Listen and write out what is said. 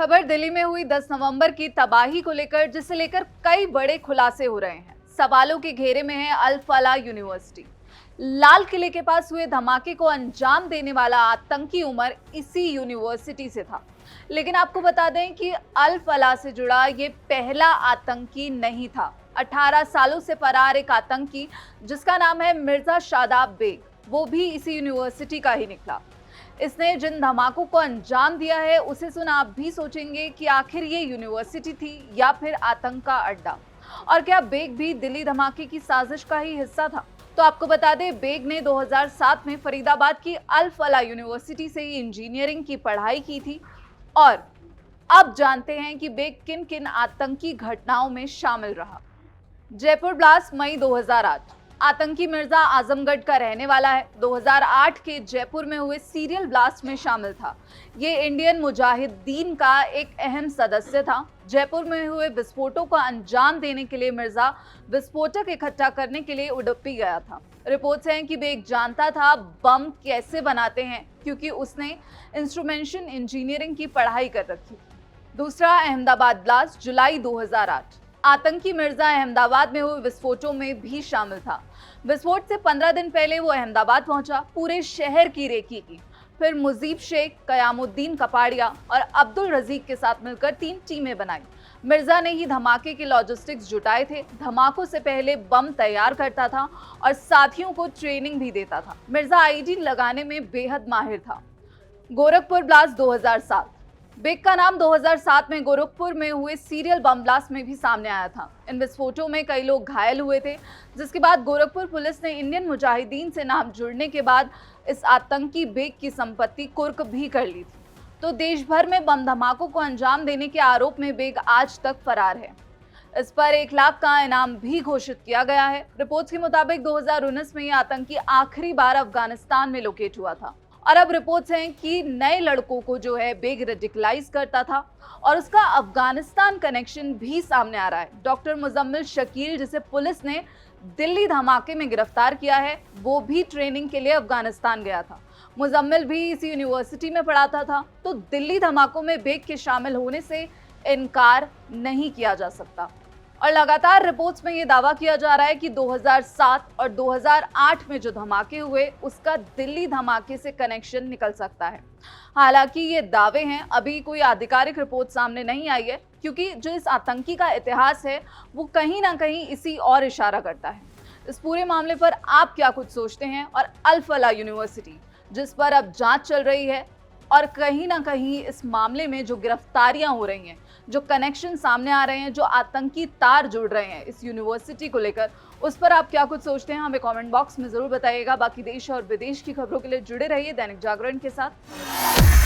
खबर दिल्ली में हुई 10 नवंबर की तबाही को लेकर, जिसे लेकर कई बड़े खुलासे हो रहे हैं। सवालों के घेरे में है अल फलाह यूनिवर्सिटी। लाल किले के पास हुए धमाके को अंजाम देने वाला आतंकी उमर इसी यूनिवर्सिटी से था। लेकिन आपको बता दें कि अल फलाह से जुड़ा ये पहला आतंकी नहीं था। 18 सालों से फरार एक आतंकी जिसका नाम है मिर्जा शादाब बेग, वो भी इसी यूनिवर्सिटी का ही निकला। इसने जिन धमाकों को अंजाम दिया है उसे सुन आप भी सोचेंगे कि आखिर ये यूनिवर्सिटी थी या फिर आतंक का अड्डा। और क्या बेग भी दिल्ली धमाके की साजिश का ही हिस्सा था? तो आपको बता दें, बेग ने 2007 में फरीदाबाद की अल फलाह यूनिवर्सिटी से इंजीनियरिंग की पढ़ाई की थी। और अब जानते हैं कि बेग किन किन आतंकी घटनाओं में शामिल रहा। जयपुर ब्लास्ट मई 2008। आतंकी मिर्जा आजमगढ़ का रहने वाला है। 2008 के जयपुर में हुए सीरियल ब्लास्ट में शामिल था। ये इंडियन मुजाहिदीन का एक अहम सदस्य था। जयपुर में हुए विस्फोटों को अंजाम देने के लिए मिर्जा विस्फोटक इकट्ठा करने के लिए उडुपी गया था। रिपोर्ट्स हैं कि बेग जानता था बम कैसे बनाते हैं, क्योंकि उसने इंस्ट्रूमेंटेशन इंजीनियरिंग की पढ़ाई कर रखी। दूसरा, अहमदाबाद ब्लास्ट जुलाई 2008। आतंकी मिर्जा अहमदाबाद में हुए विस्फोटों में भी शामिल था। विस्फोट से 15 दिन पहले वो अहमदाबाद पहुंचा, पूरे शहर की रेकी की। फिर मुजीब शेख, कयामुद्दीन कपाड़िया और अब्दुल रजीक के साथ मिलकर 3 टीमें बनाई। मिर्जा ने ही धमाके के लॉजिस्टिक्स जुटाए थे, धमाकों से पहले बम तैयार करता था और साथियों को ट्रेनिंग भी देता था। मिर्जा आईडी लगाने में बेहद माहिर था। गोरखपुर ब्लास्ट 2007। बेग का नाम 2007 में गोरखपुर में हुए सीरियल बम ब्लास्ट में भी सामने आया था। इन विस्फोटों में कई लोग घायल हुए थे, जिसके बाद गोरखपुर पुलिस ने इंडियन मुजाहिदीन से नाम जुड़ने के बाद इस आतंकी बेग की संपत्ति कुर्क भी कर ली थी। तो देश भर में बम धमाकों को अंजाम देने के आरोप में बेग आज तक फरार है। इस पर 1 लाख का इनाम भी घोषित किया गया है। रिपोर्ट्स के मुताबिक 2019 में ये आतंकी आखिरी बार अफगानिस्तान में लोकेट हुआ था। और अब रिपोर्ट्स हैं कि नए लड़कों को जो है बेग रेडिकलाइज करता था और उसका अफगानिस्तान कनेक्शन भी सामने आ रहा है। डॉक्टर मुजम्मिल शकील, जिसे पुलिस ने दिल्ली धमाके में गिरफ्तार किया है, वो भी ट्रेनिंग के लिए अफगानिस्तान गया था। मुजम्मिल भी इसी यूनिवर्सिटी में पढ़ाता था। तो दिल्ली धमाकों में बेग के शामिल होने से इनकार नहीं किया जा सकता। और लगातार रिपोर्ट्स में ये दावा किया जा रहा है कि 2007 और 2008 में जो धमाके हुए उसका दिल्ली धमाके से कनेक्शन निकल सकता है। हालांकि ये दावे हैं, अभी कोई आधिकारिक रिपोर्ट सामने नहीं आई है, क्योंकि जो इस आतंकी का इतिहास है वो कहीं ना कहीं इसी और इशारा करता है। इस पूरे मामले पर आप क्या कुछ सोचते हैं? और अल फलाह यूनिवर्सिटी, जिस पर अब जांच चल रही है और कहीं ना कहीं इस मामले में जो गिरफ्तारियां हो रही हैं, जो कनेक्शन सामने आ रहे हैं, जो आतंकी तार जुड़ रहे हैं इस यूनिवर्सिटी को लेकर, उस पर आप क्या कुछ सोचते हैं? हमें कमेंट बॉक्स में जरूर बताइएगा। बाकी देश और विदेश की खबरों के लिए जुड़े रहिए दैनिक जागरण के साथ।